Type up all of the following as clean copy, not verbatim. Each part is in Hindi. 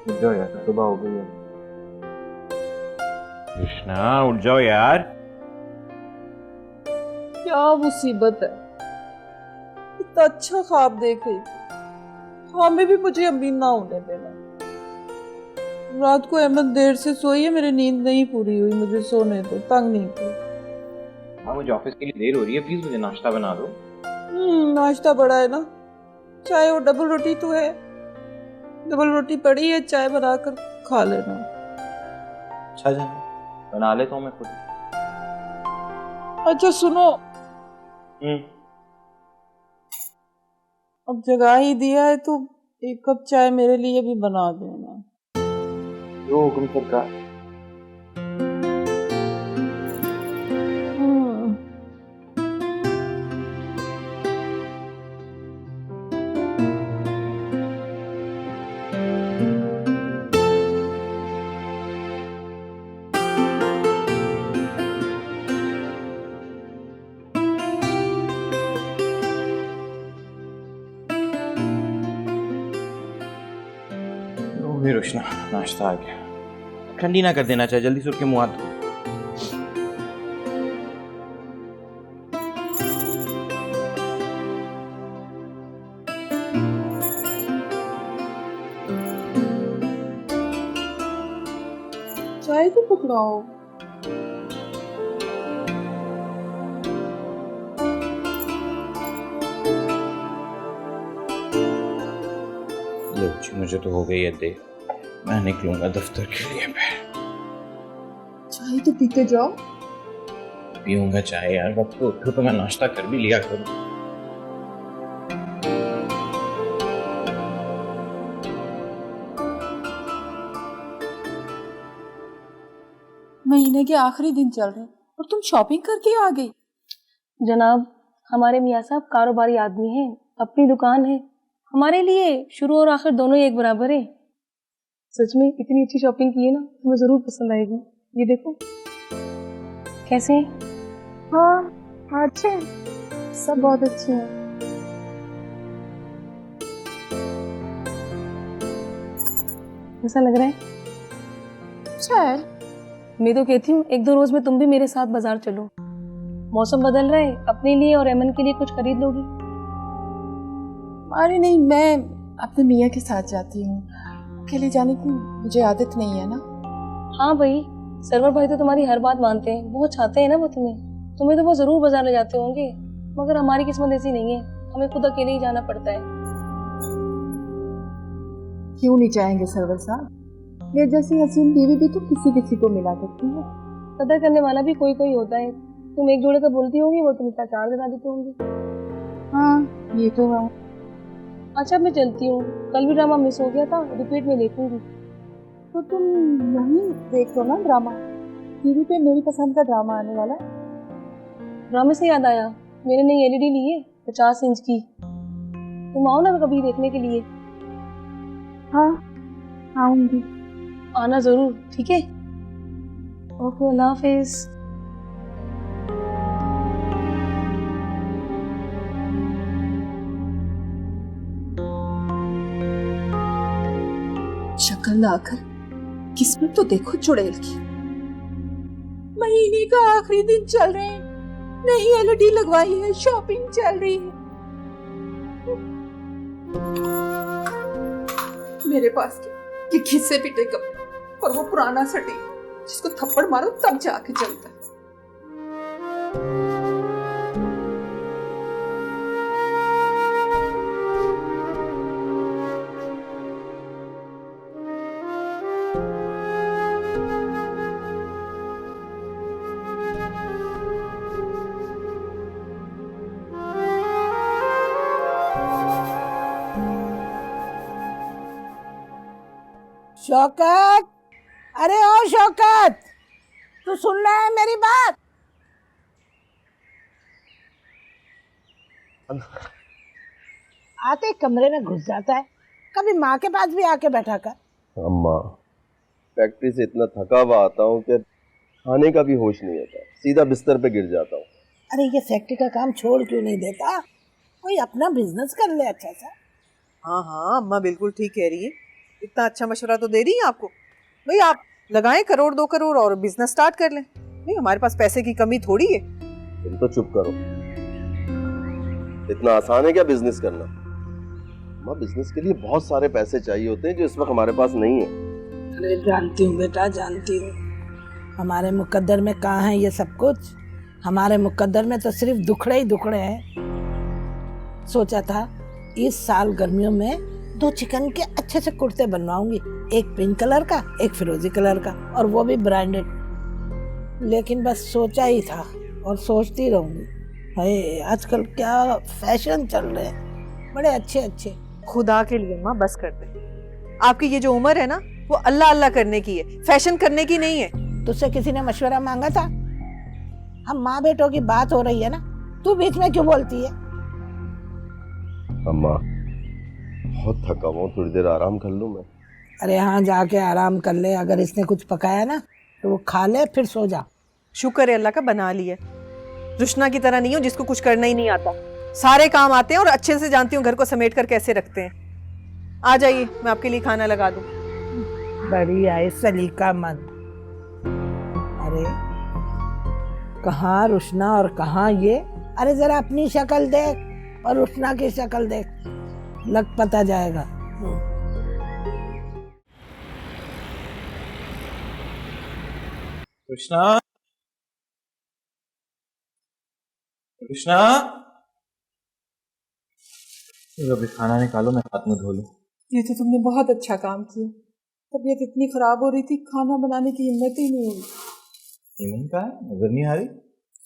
उठ जाओ यार, सुबह हो गई है। कृष्णा उठ जाओ यार। क्या मुसीबत है, इतना अच्छा ख्वाब देख रही थी, ख्वाब में भी मुझे अमीन ना होने देना। रात को अहमद देर से सोई है, मेरी नींद नहीं पूरी हुई, मुझे सोने दो, तंग नहीं की। हाँ मुझे ऑफिस के लिए देर हो रही है, प्लीज मुझे नाश्ता बना दो। नाश्ता बड़ा है ना, चाय और डबल रोटी तो है, डबल रोटी पड़ी है, चाय बनाकर खा लेना। अच्छा जाना, बना लेता हूँ मैं खुद। अच्छा सुनो, अब जगा ही दिया है तो एक कप चाय मेरे लिए भी बना देना। जो हुक्म सरकार। हम्म, भी रोशना, नाश्ता आ गया। ठंडी ना कर देना चाहे, जल्दी से उठ के मुंह हाथ धो। चाय तो पकड़ाओ। लो जी, मुझे तो हो गई है देर, मैं निकलूंगा दफ्तर के लिए। मैं चाय तो पीते जाओ। पीऊंगा चाय यार, वक्त पे उठो तो मैं नाश्ता कर भी लिया करूँ। महीने के आखिरी दिन चल रहे और तुम शॉपिंग करके आ गई। जनाब, हमारे मियाँ साहब कारोबारी आदमी हैं, अपनी दुकान है, हमारे लिए शुरू और आखिर दोनों ही एक बराबर है। सच में इतनी अच्छी शॉपिंग की है ना, तुम्हें जरूर पसंद आएगी। ये देखो कैसे हैं? हाँ अच्छे हैं, सब बहुत अच्छे हैं। कैसा लग रहा है? अच्छा है। मैं तो कहती हूँ एक दो रोज में तुम भी मेरे साथ बाजार चलो, मौसम बदल रहा है, अपने लिए और एमन के लिए कुछ खरीद लोगी। अरे नहीं, मैं अपने मियाँ के साथ जाती हूँ, अकेले जाने की मुझे आदत नहीं है ना। हाँ भाई, सरवर भाई तो तुम्हारी हर बात मानते हैं, बहुत चाहते हैं ना वो तुम्हें तो वो जरूर बाजार ले जाते होंगे, मगर हमारी किस्मत ऐसी नहीं है, हमें खुद अकेले ही जाना पड़ता है। क्यों नहीं चाहेंगे सरवर साहब, मेरे जैसी हसीन बीवी भी तो किसी किसी को मिला करती है। कदर करने वाला भी कोई कोई होता है। तुम एक जोड़े का बोलती होंगी, वो तुम इतना चार दिला देती होंगी। हाँ ये तो है। अच्छा मैं चलती हूँ, कल भी ड्रामा मिस हो गया था, रिपीट में देखूंगी। तो तुम यहीं देख लो ना ड्रामा, टीवी पे मेरी पसंद का ड्रामा आने वाला है। ड्रामे से याद आया, मैंने नई एलईडी ली है 50 इंच की, तुम आओ ना कभी देखने के लिए। हाँ आऊंगी। आना जरूर, ठीक है? ओके, अल्लाह हाफिज। शक्ल लाकर किस्मत तो देखो चुड़ैल की। महीने का आखिरी दिन चल रहे हैं, नई एलईडी लगवाई है, शॉपिंग चल रही है, मेरे पास ये खिस्से पिटे कपड़े और वो पुराना सटी जिसको थप्पड़ मारो तब जाके चलता है। शौकत, अरे ओ शौकत, तू सुन रहा है मेरी बात? आते कमरे में घुस जाता है, कभी माँ के पास भी आके बैठा कर। अम्मा, फैक्ट्री से इतना थका हुआ आता हूँ कि खाने का भी होश नहीं होता, सीधा बिस्तर पे गिर जाता हूँ। अरे ये फैक्ट्री का काम छोड़ क्यों नहीं देता, कोई अपना बिजनेस कर ले अच्छा सा। हाँ हाँ अम्मा बिल्कुल ठीक कह रही है, इतना अच्छा मशवरा तो दे रही है आपको। भाई आप लगाएं 1-2 करोड़ और बिजनेस स्टार्ट कर लें। नहीं, हमारे पास पैसे की कमी थोड़ी है। तुम तो चुप करो। इतना आसान है क्या बिजनेस करना? माँ, बिजनेस के लिए बहुत सारे पैसे चाहिए होते हैं जो इस वक्त हमारे पास नहीं है। अरे जानती हूँ बेटा, जानती हूँ। हमारे मुकद्दर में कहाँ है ये सब कुछ? हमारे मुकद्दर में तो सिर्फ दुखड़े ही दुखड़े हैं। सोचा था इस साल गर्मियों में 2 चिकन के अच्छे से कुर्ते बनवाऊंगी, एक पिंक कलर का, एक फिरोजी कलर का, और वो भी ब्रांडेड। लेकिन बस सोचा ही था और सोचती रहूंगी। हाय, आजकल क्या फैशन चल रहे हैं, बड़े अच्छे अच्छे। खुदा के लिए माँ बस कर दे। आपकी ये जो उम्र है ना, वो अल्लाह अल्लाह करने की है, फैशन करने की नहीं है। तुझसे किसी ने मशवरा मांगा था? हम माँ बेटों की बात हो रही है ना, तू बीच में क्यों बोलती है? अम्मा, बहुत थका हुआ हूँ, थोड़ी देर आराम कर लूँ मैं? अरे हाँ, जाके आराम कर ले। अगर इसने कुछ पकाया ना तो वो खा ले, फिर सो जा। शुक्र है अल्लाह का बना लिया। रुशना की तरह नहीं हो जिसको कुछ करना ही नहीं आता। सारे काम आते हैं और अच्छे से जानती हूँ घर को समेट कर कैसे रखते हैं। आ जाइए, मैं आपके लिए खाना लगा दूँ। बड़ी आई सलीका मंद। अरे कहाँ रुशना और कहाँ ये? अरे जरा अपनी शक्ल देख और रुशना की शक्ल देख, लग पता जाएगा। कृष्णा, कृष्णा, अभी खाना निकालो, मैं हाथ में धो लूं। ये तो तुमने बहुत अच्छा काम किया। तबीयत इतनी खराब हो रही थी, खाना बनाने की हिम्मत ही नहीं हुई। ईमन का है, नजर नहीं आ रही?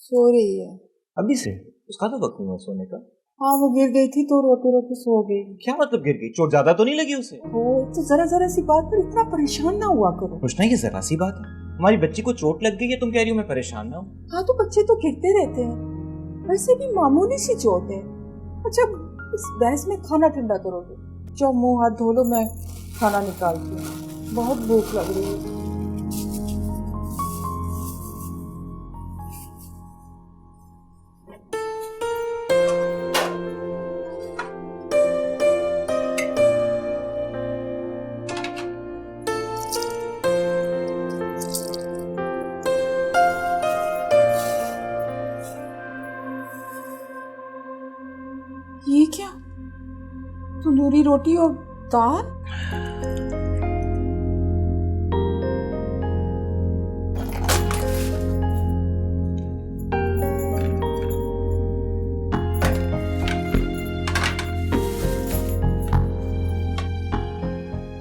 सो रही है। अभी से? उसका तो वक्त नहीं हुआ सोने का। हाँ, वो गिर गई थी तो रोते रोते सो गई। क्या मतलब गिर गई? चोट ज्यादा तो नहीं लगी उसे? हो तो जरा जरा सी बात पर इतना परेशान ना हुआ करो। कृष्णा, ये जरा सी बात है? हमारी बच्ची को चोट लग गई है, तुम कह रही हो मैं परेशान ना हूँ? हाँ, तो बच्चे तो गिरते रहते हैं, वैसे भी मामूली सी चोट है। अच्छा, इस बहस में खाना ठंडा करोगे? जाओ मुंह हाथ धो लो, मैं खाना निकालती हूँ, बहुत भूख लग रही है। ये क्या? तंदूरी रोटी और दाल?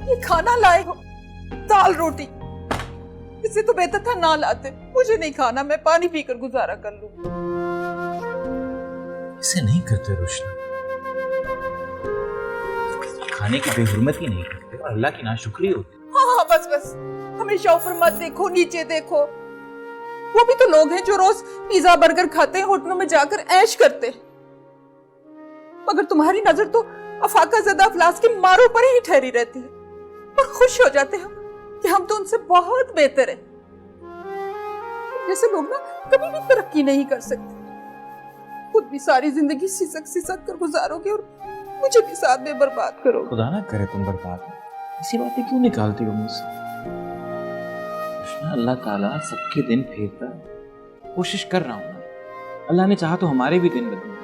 ये खाना लाए हो? दाल रोटी? इससे तो बेहतर था ना लाते। मुझे नहीं खाना, मैं पानी पीकर गुजारा कर लूं। इसे नहीं करते रुशना, खाने की बेहुरमती नहीं करते, अल्लाह की नाशुक्री होती। हाँ, बस बस, हमेशा ऊपर मत देखो, नीचे देखो। वो भी तो लोग हैं जो रोज पिज्जा बर्गर खाते हैं, होटलों में जाकर ऐश करते हैं। मगर तुम्हारी नजर तो अफाका ज़दा अफलास के मारों पर ही ठहरी रहती है और खुश हो जाते हैं कि हम तो उनसे बहुत बेहतर हैं। जैसे लोग ना कभी भी तरक्की नहीं कर सकते, खुद भी सारी जिंदगी सिसक सिसक कर गुजारोगे और मुझे भी साथ में बर्बाद करोगे। खुदा ना करे तुम बर्बाद हो। ऐसी बातें क्यों निकालती हो मुझसे? कृष्णा, अल्लाह ताला सबके दिन फेरता है। कोशिश कर रहा हूँ ना, अल्लाह ने चाहा तो हमारे भी दिन बदलेंगे।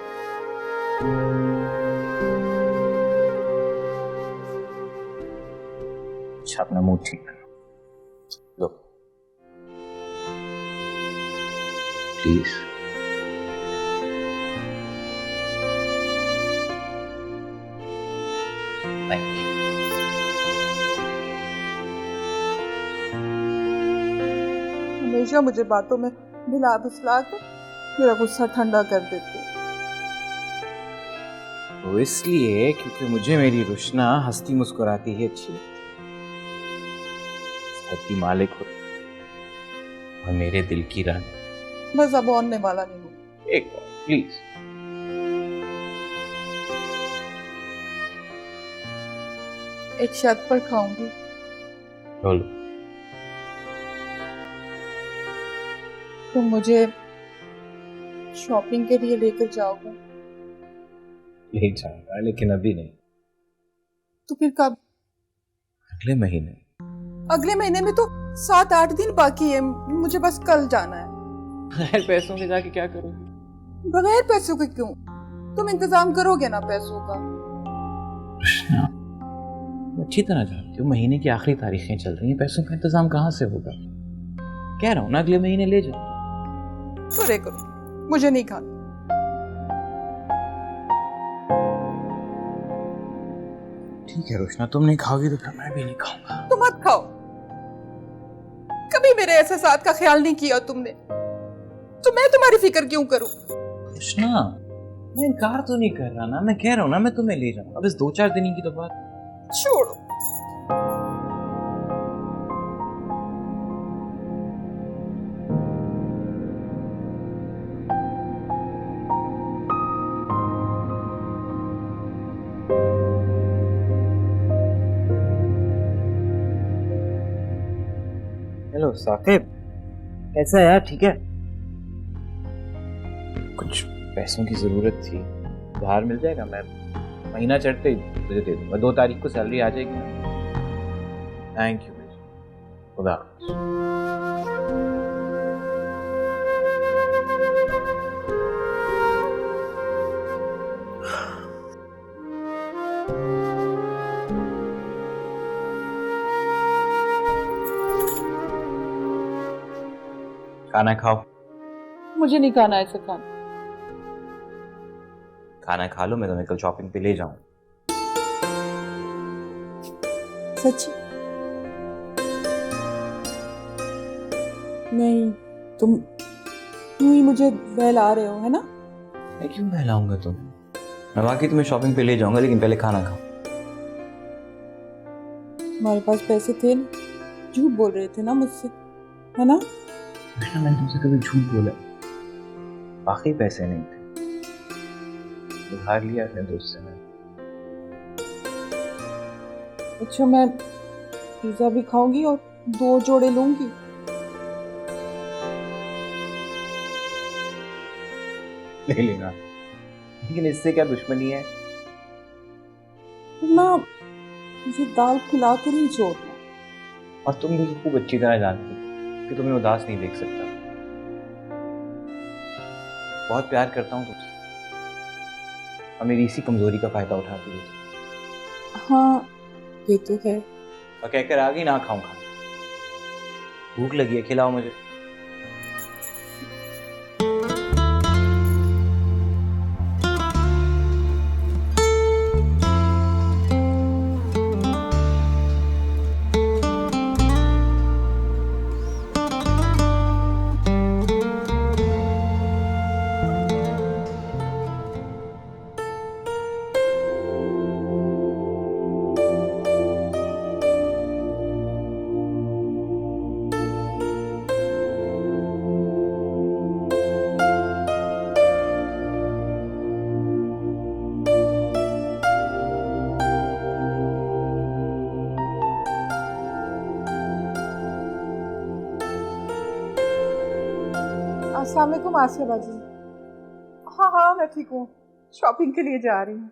अच्छा, अपना मूड ठीक करो। लो प्लीज। Thank you. हमेशा मुझे बातों में भिला भिसला कर मेरा गुस्सा ठंडा कर देते। वो इसलिए क्योंकि मुझे मेरी रुशना हंसती मुस्कुराती ही अच्छी लगती है। मालिक हो और मेरे दिल की रानी। बस अब औरने वाला नहीं हूँ। एक बार प्लीज। एक शर्त पर खाऊंगी। बोलो। तुम मुझे शॉपिंग के लिए लेकर जाओगे? ले जाऊंगा, लेकिन अभी नहीं। तो फिर कब? अगले महीने? अगले महीने में तो 7-8 दिन बाकी है, मुझे बस कल जाना है। बगैर पैसों के जाके क्या करोगे? बगैर पैसों के क्यों? तुम इंतजाम करोगे ना पैसों का। कृष्णा, अच्छी तरह जानती हूँ महीने की आखिरी तारीखें चल रही हैं, पैसों का इंतजाम कहाँ से होगा? कह रहा हूँ ना अगले महीने ले जाओ। करे करो, मुझे नहीं खाना। ठीक है रोशना, तुम नहीं खाओगी तो फिर मैं भी नहीं खाऊंगा। तो मत खाओ। कभी मेरे एहसास का ख्याल नहीं किया तुमने, तो मैं तुम्हारी फिक्र क्यों करूं? रोशना, मैं इनकार तो नहीं कर रहा ना, मैं कह रहा हूँ ना मैं तुम्हें ले जाऊंगा, बस 2-4 दिन की तो बात। छोड़ो। हेलो साकिब, कैसा है यार? ठीक है? कुछ पैसों की जरूरत थी, उधार मिल जाएगा? मैं महीना चढ़ते ही तुझे दे दूंगा, 2 तारीख को सैलरी आ जाएगी। थैंक यू भाई, खुदा हाफिज। खाना खाओ। मुझे नहीं खाना ऐसा खाना। खाना खा लो, मैं तुम्हें कल शॉपिंग पे ले जाऊं। सच्ची? नहीं, तुम यूं ही मुझे बहला रहे हो, है ना? मैं क्यों बहलाऊंगा तुम्हें? मैं वाकई तुम्हें शॉपिंग पे ले जाऊंगा, लेकिन पहले खाना खाओ। हमारे पास पैसे थे ना, झूठ बोल रहे थे ना मुझसे, है ना? कृष्णा, मैंने तुमसे कभी झूठ बोला? वाकई पैसे नहीं थे, उधार लिया अपने दोस्त से मैंने। अच्छा, मैं पिज्जा भी खाऊंगी और 2 जोड़े लूंगी। ले लेना, लेकिन इससे क्या दुश्मनी है? ना, मुझे दाल खिलाकर ही छोड़ना। और तुम भी खूब अच्छी तरह जानती हो कि तुम्हें उदास नहीं देख सकता। बहुत प्यार करता हूँ तुमसे, और मेरी इसी कमजोरी का फायदा उठाती हो। हाँ, ये तो है। और कहकर आ गई ना खाऊं खाना। भूख लगी है, खिलाओ मुझे। अस्सलाम वालेकुम आसिया बाजी। हाँ हाँ, मैं ठीक हूँ, शॉपिंग के लिए जा रही हूँ।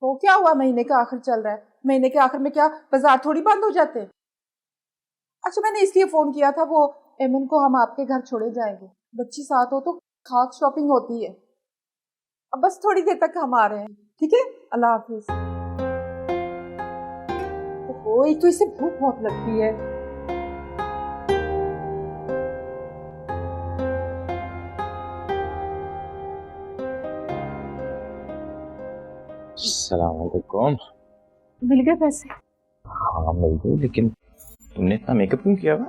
तो क्या हुआ, महीने का आखिर चल रहा है, महीने के आखिर में क्या बाजार थोड़ी बंद हो जाते? अच्छा, मैंने इसलिए फोन किया था, वो एमन को हम आपके घर छोड़े जाएंगे, बच्ची साथ हो तो खास शॉपिंग होती है। अब बस थोड़ी देर तक हम आ रहे हैं, ठीक है? अल्लाह हाफिज। ओहो, एक तो इसे भूख बहुत लगती है। अस्सलाम वालेकुम। मिल गए पैसे? हाँ मिल गई, लेकिन तुमने इतना मेकअप क्यों किया हुआ?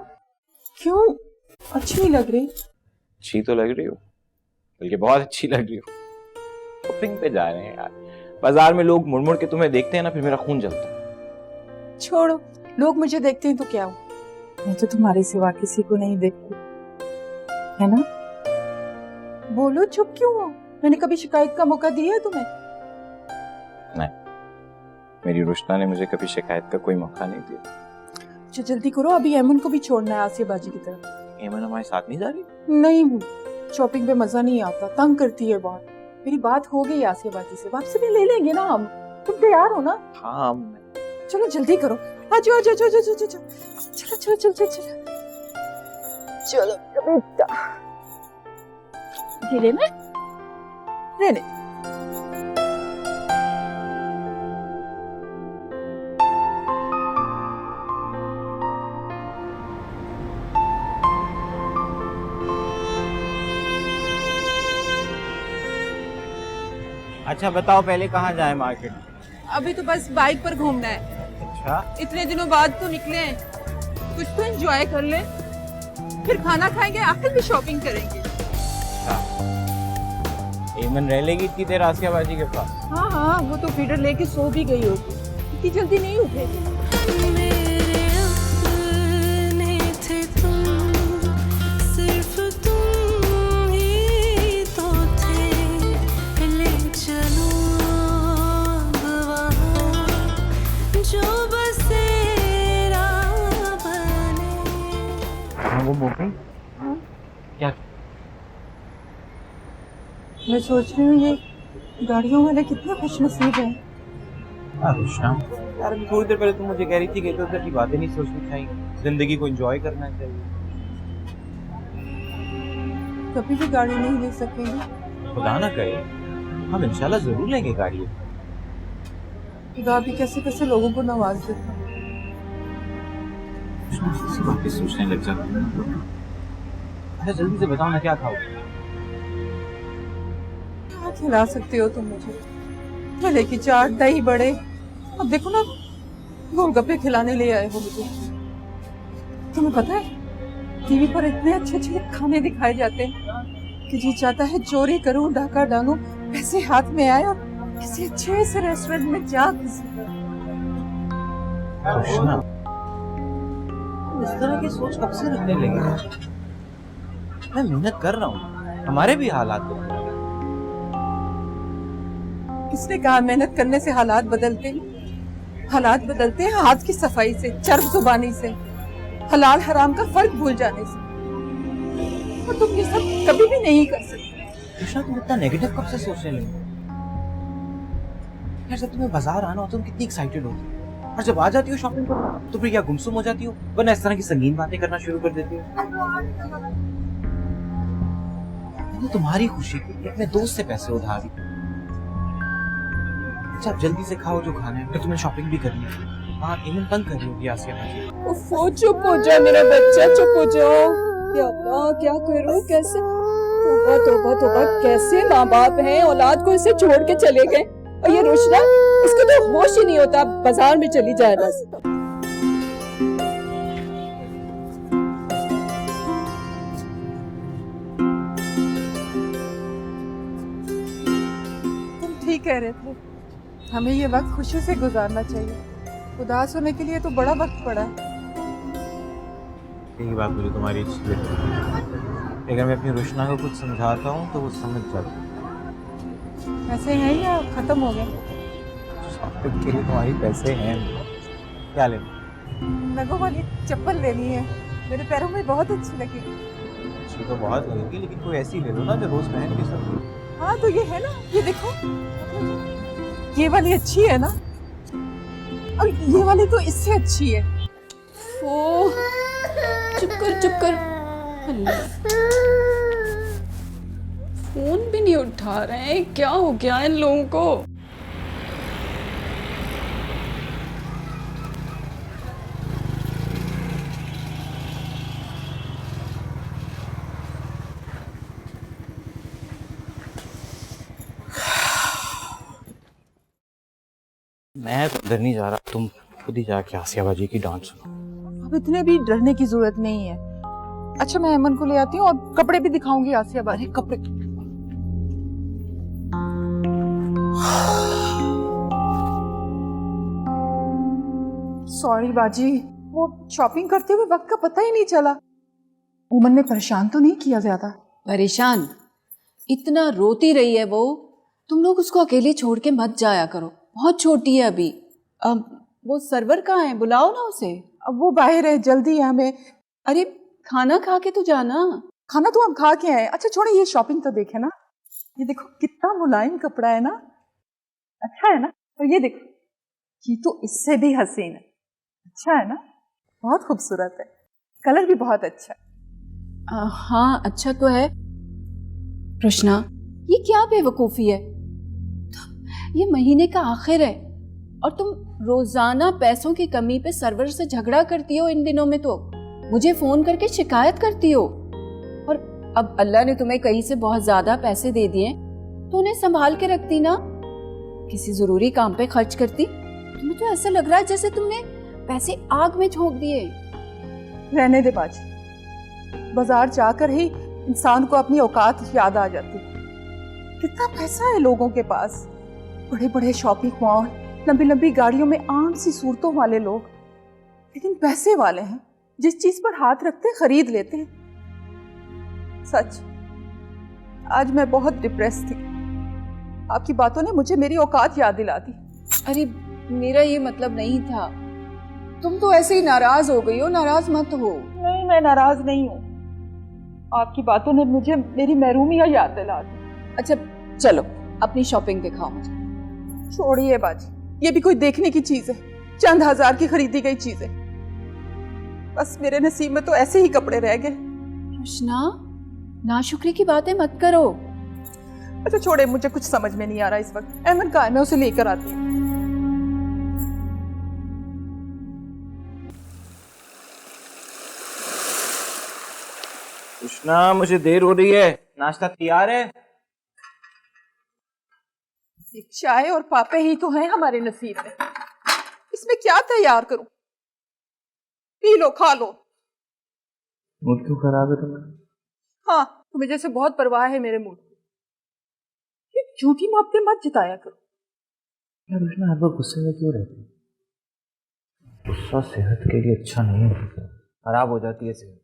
क्यों? अच्छी नहीं लग रही? अच्छी तो लग रही हो, बल्कि बहुत अच्छी लग रही हो। शॉपिंग पे जा रहे हैं यार, बाजार में लोग मुड़ मुड़ के तुम्हें देखते हैं ना, फिर मेरा खून जलता है। छोड़ो, लोग मुझे देखते हैं तो क्या हो, मैं तो तुम्हारे सिवा किसी को नहीं देखती, है ना? बोलो, चुप क्यों हो? मैंने कभी शिकायत का मौका दिया है तुम्हें? नहीं, मेरी रुश्ता ने मुझे कभी शिकायत का कोई मौका नहीं दिया। अच्छा जल्दी करो, अभी एमन को भी छोड़ना है आसिया बाजी की तरफ। एमन हमारे साथ नहीं जा रही? नहीं, शॉपिंग पे मजा नहीं आता, तंग करती है बहुत। मेरी बात हो गई आसिया बाजी से, वापसी में ले लेंगे ना हम। तुम तैयार हो ना? हाँ चलो जल्दी करो, आ जाओ आ जाओ चलो चलो चलो चलो चलो चलो चलो चलो बेटा, ये लेना रहने। अच्छा बताओ पहले कहाँ जाए मार्केट? अभी तो बस बाइक पर घूमना है। अच्छा इतने दिनों बाद तो निकले हैं, कुछ तो एंजॉय कर ले, फिर खाना खाएंगे, आखिर भी शॉपिंग करेंगे। एमन रह लेगी इतनी देर आसिया बाजी के पास? हाँ हाँ, वो तो फीडर लेके सो भी गई होगी, इतनी जल्दी नहीं उठेगी। वो मोबाइल क्या? मैं सोच रही हूँ ये गाड़ियों वाले कितने खुशनसीब हैं। यार अभी थोड़ी देर पहले तुम मुझे कह रही थी कि इधर उधर की बातें नहीं सोचनी चाहिए, जिंदगी को एंजॉय करना चाहिए। कभी भी गाड़ी नहीं ले सकेंगे। खुदा ना करे, हम इंशाल्लाह जरूर लेंगे गाड़ी। खुदा भी कैसे कैसे लोगों को नवाज देता है। इसी बात पे सोचने लग जाते हैं। अच्छा जल्दी से बताओ ना क्या खाओगे? क्या खिला सकते हो तुम मुझे? गले की चाट, दही बड़े, अब देखो ना गोलगप्पे खिलाने ले आए हो मुझे। तुम्हें पता है टीवी पर इतने अच्छे अच्छे खाने दिखाए जाते हैं कि जी चाहता है चोरी करूं, डाका डालूं, पैसे हाथ में आए और किसी अच्छे से रेस्टोरेंट में जा इस तरह की सोच कब से रखने लगे? मैं मेहनत कर रहा हूँ, हमारे भी हालात हैं। किसने कहा मेहनत करने से हालात बदलते हैं? हालात बदलते हैं हाथ की सफाई से, चर्ब जुबानी से, हलाल हराम का फर्क भूल जाने से। और तुम ये सब कभी भी नहीं कर सकते। तुषा तुम इतना नेगेटिव कब से सोचने लगे? यार जब तुम्हें बाजार आना हो तुम कितनी एक्साइटेड होती हो, और जब आ जाती हो शॉपिंग करने तो फिर क्या गुमसुम हो जाती हो, वरना इस तरह की संगीन बातें करना शुरू कर देती हो। मैंने तुम्हारी खुशी के अपने दोस्त से पैसे उधार दिए। अच्छा अब जल्दी से खाओ जो खाना है, फिर तुम्हें शॉपिंग भी करनी है। हाँ एमन तंग कर रही होगी आसिया भाजी। उफ़ो, चुप हो जा मेरा बच्चा, चुप हो जाओ। या अल्लाह क्या करूं, कैसे? तौबा तौबा तौबा, कैसे माँ बाप हैं औलाद को इसे छोड़ के चले गए। और ये रोशना, इसको तो होश ही नहीं होता, बाजार में चली जाए बस। तुम ठीक कह रहे थे, हमें ये वक्त खुशी से गुजारना चाहिए। उदास होने के लिए तो बड़ा वक्त पड़ा है। यही बात मुझे तुम्हारी अच्छी लगती है। अगर मैं अपनी रोशना को कुछ समझाता हूँ तो वो समझ जाती है। पैसे हैं या खत्म हो गए? शॉपिंग के लिए तुम्हारी पैसे हैं? क्या लेना? नगों वाली चप्पल लेनी है, मेरे पैरों में बहुत अच्छी लगेगी। अच्छी तो बहुत लगेगी, लेकिन कोई ऐसी ले लो ना जो रोज पहन के सकते। हाँ तो ये है ना, ये देखो, ये वाली अच्छी है ना, और ये वाली तो इससे अच्छी है। ओ, चुप कर चुप कर। अल्लाह, फोन भी नहीं उठा रहे हैं, क्या हो गया इन लोगों को? मैं तो अंदर नहीं जा रहा, तुम खुद ही जाके आसिया बाजी की डांस सुनो। अब इतने भी डरने की जरूरत नहीं है। अच्छा मैं अमन को ले आती हूँ और कपड़े भी दिखाऊंगी आसिया बाजी। कपड़े सॉरी बाजी, वो शॉपिंग करते हुए वक्त का पता ही नहीं चला। उमन ने परेशान तो नहीं किया ज्यादा? परेशान? इतना रोती रही है वो, तुम लोग उसको अकेले छोड़ के मत जाया करो, बहुत छोटी है अभी। अब वो सर्वर कहाँ है, बुलाओ ना उसे। अब वो बाहर है, जल्दी है हमें। अरे खाना खा के तो जाना। खाना तो हम खा के आए। अच्छा छोड़े, ये शॉपिंग तो देखे ना, ये देखो कितना मुलायम कपड़ा है ना, अच्छा है ना? और ये देखो, ये तो इससे भी हसीन है। अच्छा है ना, बहुत खूबसूरत है, कलर भी बहुत अच्छा है। हाँ अच्छा तो है। कृष्णा, ये क्या बेवकूफ़ी है? ये महीने का आखिर है और तुम रोजाना पैसों की कमी पे सर्वर से झगड़ा करती हो। इन दिनों में तो मुझे फोन करके शिकायत करती हो। और अब अल्लाह ने तुम्हें कहीं से बहुत ज्यादा पैसे दे दिए तो उन्हें संभाल के रखती ना, किसी जरूरी काम पे खर्च करती। तुम्हें तो ऐसा लग रहा है जैसे तुमने पैसे आग में झोंक दिए। रहने दे बाजी, बाजार जाकर ही इंसान को अपनी औकात याद आ जाती है। कितना पैसा है लोगों के पास, बड़े बड़े शॉपिंग मॉल, लंबी लंबी गाड़ियों में आम सी सूरतों वाले लोग, लेकिन पैसे वाले हैं, जिस चीज पर हाथ रखते खरीद लेते हैं। सच, आज मैं बहुत डिप्रेस थी, आपकी बातों ने मुझे मेरी औकात याद दिला दी। अरे मेरा ये मतलब नहीं था, तुम तो ऐसे ही नाराज हो गई हो। नाराज मत हो। नहीं, मैं नाराज नहीं हूँ, आपकी बातों ने मुझे मेरी महरूमियत याद दिला दी। अच्छा चलो अपनी शॉपिंग दिखाओ मुझे। छोड़िए बाजी, ये भी कोई देखने की चीज है? चंद हजार की खरीदी गई चीज है। बस मेरे नसीब में तो ऐसे ही कपड़े रह गए। कृष्णा, नाशुक्री की बातें मत करो। अच्छा छोड़े, मुझे कुछ समझ में नहीं आ रहा इस वक्त। अहमद कहाँ है? मैं उसे लेकर आती हूँ। कृष्णा, मुझे देर हो रही है, नाश्ता तैयार है? ये चाय और पापे ही तो हैं हमारे नसीब में, इसमें क्या तैयार करूं? पी लो, खा लो। मूड क्यों खराब है तुम्हारा? हाँ, तुम्हें जैसे बहुत परवाह है मेरे मूड की। ये झूठी मोहब्बतें मत जिताया करो। यार कृष्णा, हर बार गुस्से में क्यों रहती? गुस्सा सेहत के लिए अच्छा नहीं है, खराब हो जाती है सेहत।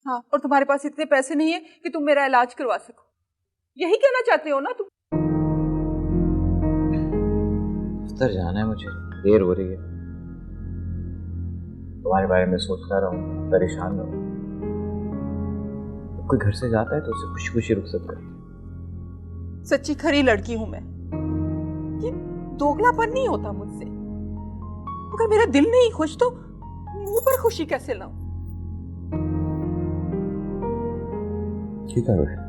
हाँ, और तुम्हारे पास इतने पैसे नहीं है कि तुम मेरा इलाज करवा सको, यही कहना चाहते हो ना तुम? दफ्तर जाना है मुझे, देर हो रही है। तुम्हारे बारे में सोचता रहूं, परेशान रहूं। कोई घर से जाता है तो उसे खुशी खुशी रुखसत करती है। सच्ची खरी लड़की हूं मैं, ये दोगलापन नहीं होता मुझसे। अगर मेरा दिल नहीं खुश तो मुंह पर खुशी कैसे लाऊं? ठीक है रोशन,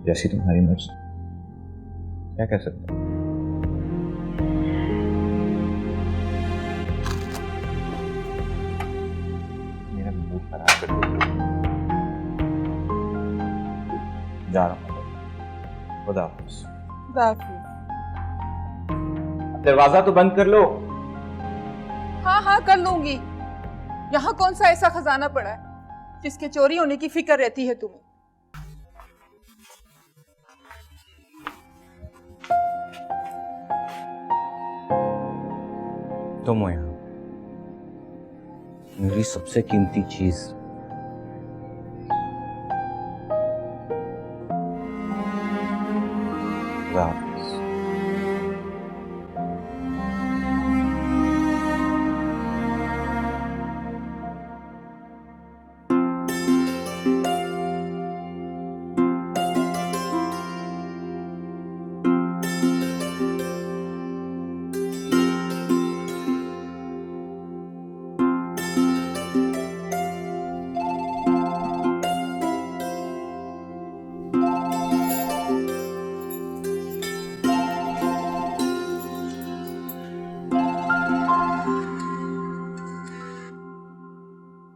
जैसी तुम्हारी मर्जी, क्या कह सकते हैं। मेरा मूड खराब कर दिया, जा रहा हूँ। खुदा हाफिज़। दरवाजा तो बंद कर लो। हाँ हाँ कर लूंगी। यहाँ कौन सा ऐसा खजाना पड़ा है जिसके चोरी होने की फिक्र रहती है तुम्हें? तुम हो यहाँ, मेरी सबसे कीमती चीज। खुदा हाफिज़।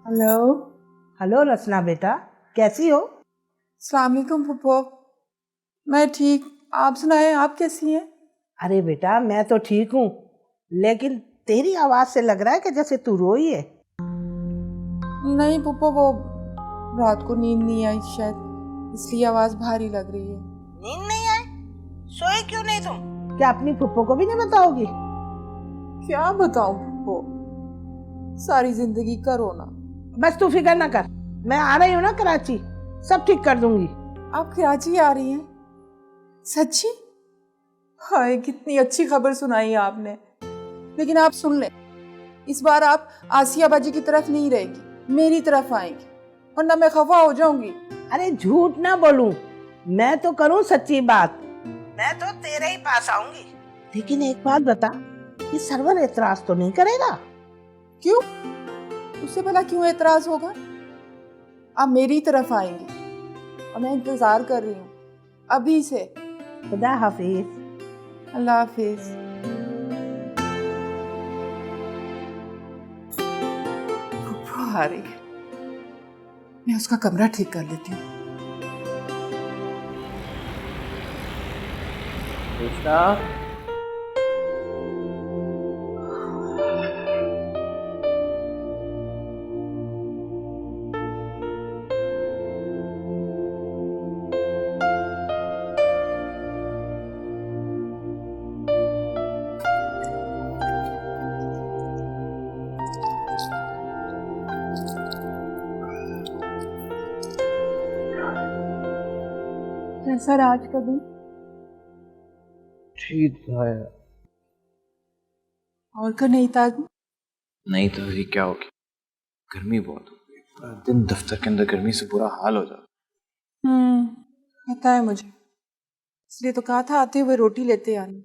हेलो। हेलो रचना बेटा, कैसी हो? अस्सलाम वालेकुम फुप्पो। मैं ठीक, आप सुनाएं, आप कैसी हैं? अरे बेटा मैं तो ठीक हूँ, लेकिन तेरी आवाज से लग रहा है कि जैसे तू रोई है। नहीं फुप्पो, वो रात को नींद नहीं आई शायद, इसलिए आवाज भारी लग रही है। नींद नहीं आई? सोए क्यों नहीं तुम? क्या अपनी फुप्पो को भी नहीं बताओगी? क्या बताऊं फुप्पो, सारी जिंदगी का रोना। बस तू फिक्र ना कर, मैं आ रही हूँ ना कराची, सब ठीक कर दूंगी। आप कराची आ रही हैं? सच्ची? हाय कितनी अच्छी खबर सुनाई आपने। लेकिन आप सुन लें, इस बार आप आसिया बाजी की तरफ नहीं रहेगी, मेरी तरफ आएंगी, वरना मैं खफा हो जाऊंगी। अरे झूठ ना बोलूं, मैं तो करूं सच्ची बात। मैं तो तेरे ही पास आऊंगी, लेकिन एक बात बता, ये सरवर एतराज तो नहीं करेगा? क्यों? उससे भला क्यों एतराज होगा? आप मेरी तरफ आएंगे और मैं इंतजार कर रही हूँ अभी से। खुदा हाफिज। अल्लाह हाफिज। फुप्पो आ रही है, मैं उसका कमरा ठीक कर लेती हूँ। कृष्णा, कैसा रहा आज का दिन? ठीक था यार। और का नहीं था? नहीं तो अभी क्या होगी, गर्मी बहुत हो गई, पूरा दिन दफ्तर के अंदर गर्मी से बुरा हाल हो जाता। पता है मुझे, इसलिए तो कहा था आते हुए रोटी लेते आनी।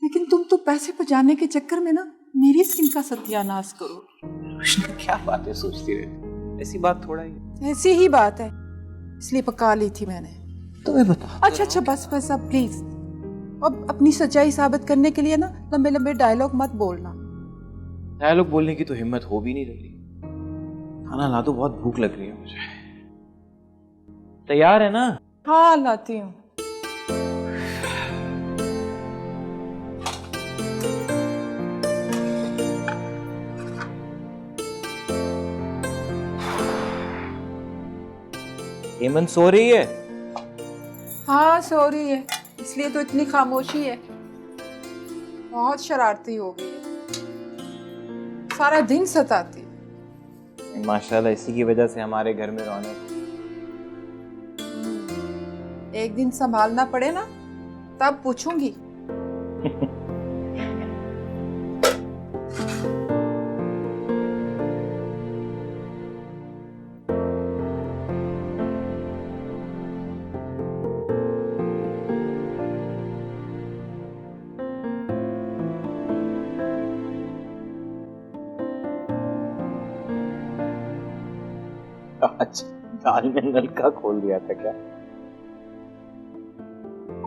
लेकिन तुम तो पैसे बचाने के चक्कर में ना मेरी स्किन का सत्यानाश करो। कृष्णा, क्या बातें सोचती रहती, ऐसी बात थोड़ा ही। ऐसी ही बात है, इसलिए पका ली थी मैंने। तुम्हें बता। अच्छा बस अब प्लीज, अब अपनी सच्चाई साबित करने के लिए ना लंबे लंबे डायलॉग मत बोलना। डायलॉग बोलने की तो हिम्मत हो भी नहीं रही। खाना ला दो, बहुत भूख लग रही है मुझे। तैयार है ना? हाँ लाती हूँ। हेमंत सो रही है? हाँ सो रही है, इसलिए तो इतनी खामोशी है। बहुत शरारती हो गई है, सारा दिन सताती है। माशाल्लाह, इसी की वजह से हमारे घर में रौनक। एक दिन संभालना पड़े ना, तब पूछूंगी। आज दाल में नलका खोल दिया था क्या?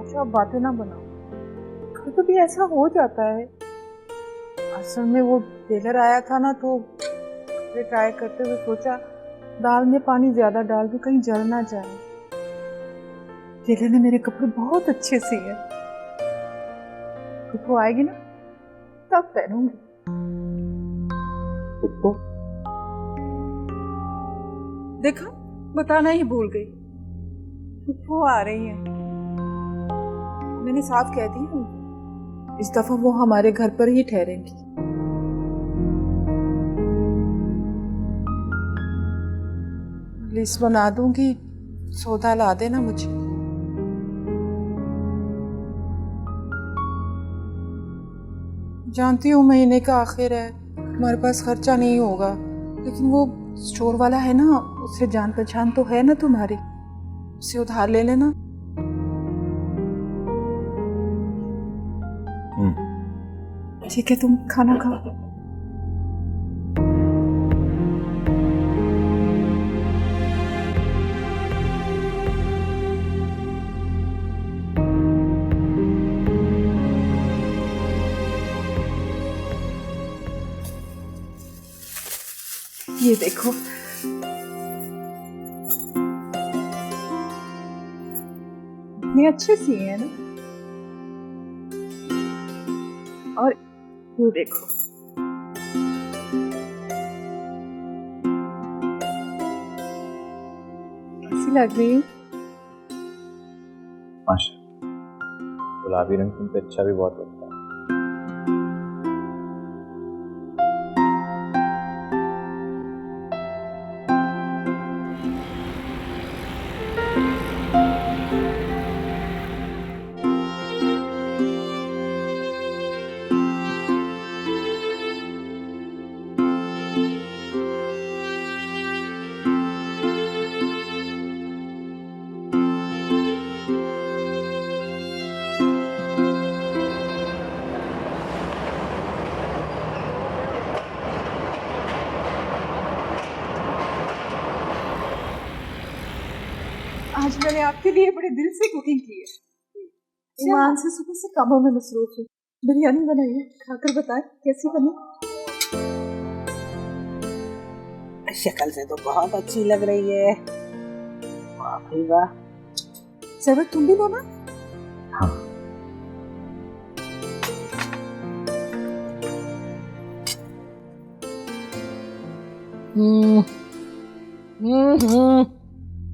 अच्छा अब बातें ना बनाओ, कभी कभी ऐसा हो जाता है। असल में वो टेलर आया था ना, तो ट्राई करते हुए सोचा दाल में पानी ज्यादा डाल दूं, कहीं जल ना जाए। टेलर ने मेरे कपड़े बहुत अच्छे सिए, वो आएगी ना तब पहनूंगी। देखा, बताना ही भूल गई, वो आ रही है। मैंने साफ कह दिया उनको, इस दफा वो हमारे घर पर ही ठहरेंगी। लिस्ट बना दूंगी, सौदा ला देना मुझे। जानती हूँ महीने का आखिर है, हमारे पास खर्चा नहीं होगा, लेकिन वो स्टोर वाला है ना, उससे जान पहचान तो है ना तुम्हारी, उससे उधार ले लेना। ठीक है, तुम खाना खाओ। ये देखो, इतने अच्छे सिए हैं ना। और ये देखो, कैसी लग रही हूँ? माशाल्लाह, गुलाबी रंग तुम पे अच्छा भी बहुत लगता है। आज मैंने आपके लिए बड़े दिल से कुकिंग की है। ईमान से सुबह से कामों में मसरूफ है। बिरयानी बनाई है, खाकर बताएं कैसी बनी। शक्ल से तो बहुत अच्छी लग रही है। वाह भाई वाह। सरवर तुम भी लो ना। हाँ।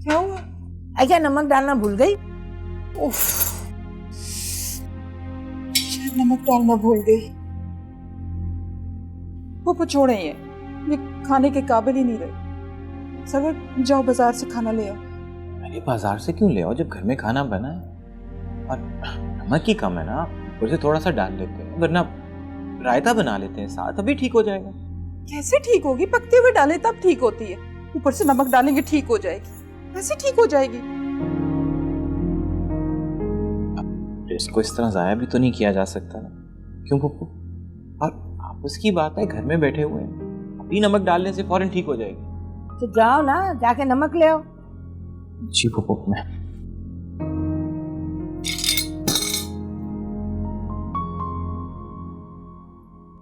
क्या हुआ? अच्छा, नमक डालना भूल गई। उफ, शायद नमक डालना भूल गई। वो पछोड़े ये खाने के काबिल ही नहीं रहे। सरवर जाओ बाजार से खाना ले आओ। अरे बाजार से क्यों ले आओ जब घर में खाना बना है? और नमक ही कम है ना, उसे थोड़ा सा डाल लेते हैं, वरना रायता बना लेते हैं साथ, अभी ठीक हो जाएगा। कैसे ठीक होगी? पकते हुए डाले तब ठीक होती है, ऊपर से नमक डालेंगे ठीक हो जाएगी। कैसे ठीक हो जाएगी? इसको इस तरह जाया भी तो नहीं किया जा सकता ना, क्यों पप्पू? और आपस की बात है, घर में बैठे हुए हैं, अभी नमक डालने से फौरन ठीक हो जाएगी। तो जाओ ना, जाके नमक ले आओ। जी पप्पू। मैं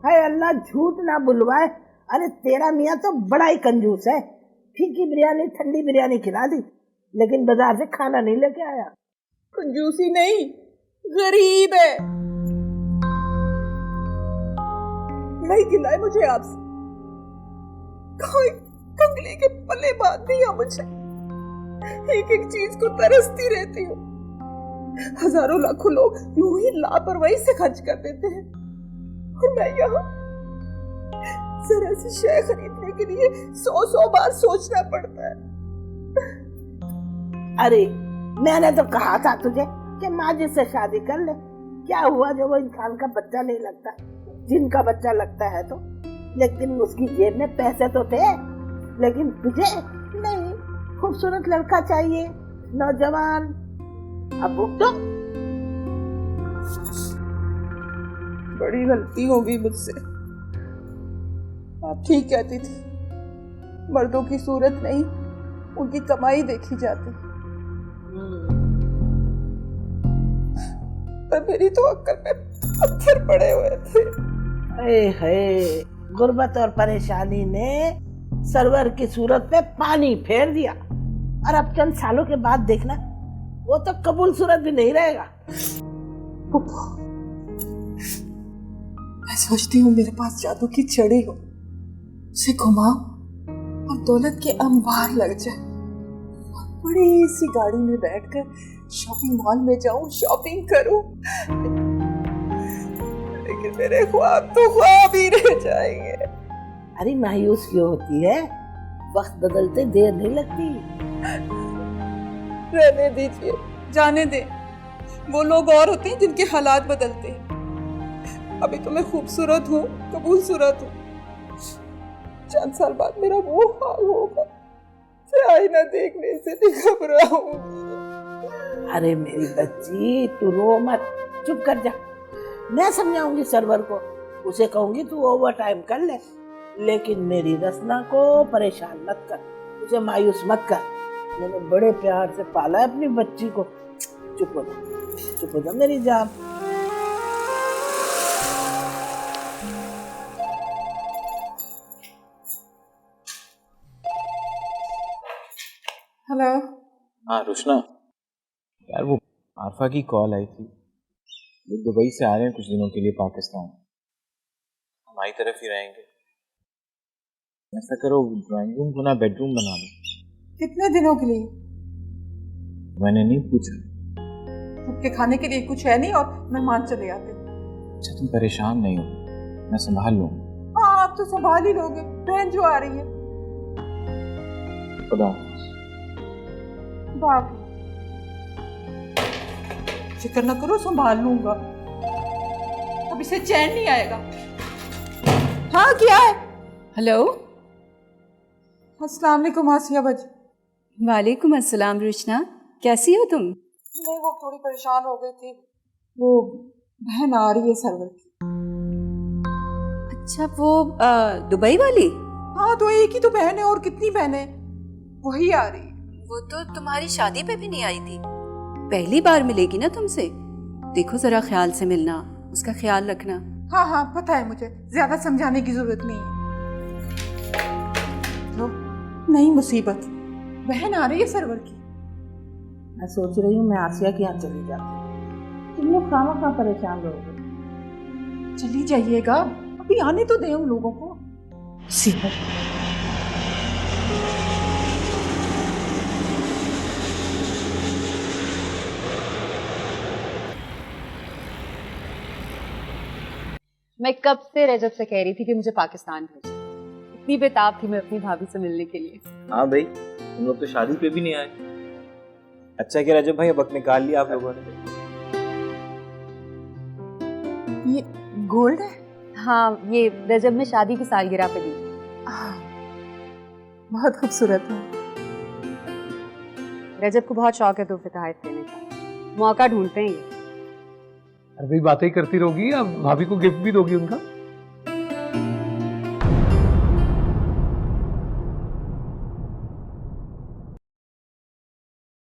हाय अल्लाह, झूठ ना बुलवाए। अरे तेरा मियाँ तो बड़ा ही कंजूस है। फीकी बिरयानी, ठंडी बिरयानी खिला दी, लेकिन बाजार से खाना नहीं लेके आया। कंजूसी नहीं, गरीब है। नहीं खिलाए मुझे आपसे, कोई कंगली के पल्ले बांध दिया मुझे। एक एक चीज को तरसती रहती हूँ। हजारों लाखों लोग यूं ही लापरवाही से खर्च कर देते हैं, और मैं यहाँ जरा सी शय खरीदने के लिए 100 बार सोचना पड़ता है। अरे मैंने तो कहा था तुझे कि माजिद से शादी कर ले। क्या हुआ जो वो इंसान का बच्चा नहीं लगता, जिनका बच्चा लगता है तो। लेकिन उसकी जेब में पैसे तो थे, लेकिन तुझे नहीं। खूबसूरत लड़का चाहिए, नौजवान। अब वो तो बड़ी गलती हो गई मुझसे। आप ठीक कहती थी, मर्दों की सूरत नहीं, उनकी कमाई देखी जाती। पर मेरी तो अक्ल में पत्थर पड़े हुए थे। गुर्बत और परेशानी ने सरवर की सूरत पे पानी फेर दिया, और अब चंद सालों के बाद देखना, वो तो कबूल सूरत भी नहीं रहेगा। मैं सोचती हूँ मेरे पास जादू की छड़ी हो, उसे घुमाओ और दौलत के अंबार लग जाए। बड़ी सी गाड़ी में बैठकर शॉपिंग मॉल में जाऊं, शॉपिंग करूं। लेकिन मेरे ख्वाब तो ख्वाब ही रह जाएंगे। अरे मायूस क्यों होती है? वक्त बदलते देर नहीं लगती। रहने दीजिए, जाने दे। वो लोग और होते हैं जिनके हालात बदलते हैं। अभी तो मैं खूबसूरत हूँ, कबूल सूरत हूँ। चंद साल बाद मेरा वो हाल होगा, आईना देखने से भी घबराऊंगी। अरे मेरी बच्ची, तू रो मत, चुप कर जा। मैं समझाऊंगी सरवर को, उसे कहूंगी तू ओवर टाइम कर ले, लेकिन मेरी रसना को परेशान मत कर, उसे मायूस मत कर। मैंने बड़े प्यार से पाला है अपनी बच्ची को। चुप हो जा, चुप हो जा मेरी जान। हेलो। हाँ रुशना, यार वो आरफा की कॉल आई थी, वो दुबई से आ रहे हैं कुछ दिनों के लिए पाकिस्तान, हमारी तरफ ही रहेंगे। ऐसा करो, ड्राइंग रूम को ना बेडरूम बना लो। कितने दिनों के लिए? मैंने नहीं पूछा। आपके खाने के लिए कुछ है नहीं और मेहमान चले आते। अच्छा तुम परेशान नहीं हो, मैं संभाल लूँगा। हाँ आप तो संभाल ही लोगे, बहन जो आ रही है। खुदा बाप, फिक्र न करो, संभाल लूंगा। अब इसे चैन नहीं आएगा। हाँ क्या है? हेलो। अस्सलाम वालेकुम आसिया बजी। वालेकुम अस्सलाम रुशना, कैसी हो तुम? नहीं, वो थोड़ी परेशान हो गई थी, वो बहन आ रही है सरवर की। अच्छा वो दुबई वाली? हाँ तो एक ही तो बहन है, और कितनी बहनें? वही आ रही है। वो तो तुम्हारी शादी पे भी नहीं आई थी। पहली बार मिलेगी ना तुमसे। देखो जरा ख्याल से मिलना, उसका ख्याल रखना। हाँ हाँ पता है मुझे, ज्यादा समझाने की जरूरत नहीं है। तो नई मुसीबत बहन आ रही है सरवर की। मैं सोच रही हूँ मैं आसिया के यहाँ चली जाती। तुम लोग खामा परेशान रहोगे। चली जाइएगा, अभी आने तो दे उन लोगों को। मुसीबत। मैं कब से रजब से कह रही थी कि मुझे पाकिस्तान भेजो। इतनी बेताब थी मैं अपनी भाभी से मिलने के लिए। हाँ भाई, तुम लोग तो शादी पे भी नहीं आए। अच्छा क्या रजब भाई, अब वक्त निकाल लिया आप लोगों ने। ये गोल्ड है? हाँ, ये रजब में शादी की सालगिरह पे दी। बहुत खूबसूरत है। रजब को बहुत शौक है तोहफे तोहफे देने का, मौका ढूंढते हैं ये। अरे भाई बातें ही करती रहोगी या भाभी को गिफ्ट भी दोगी उनका?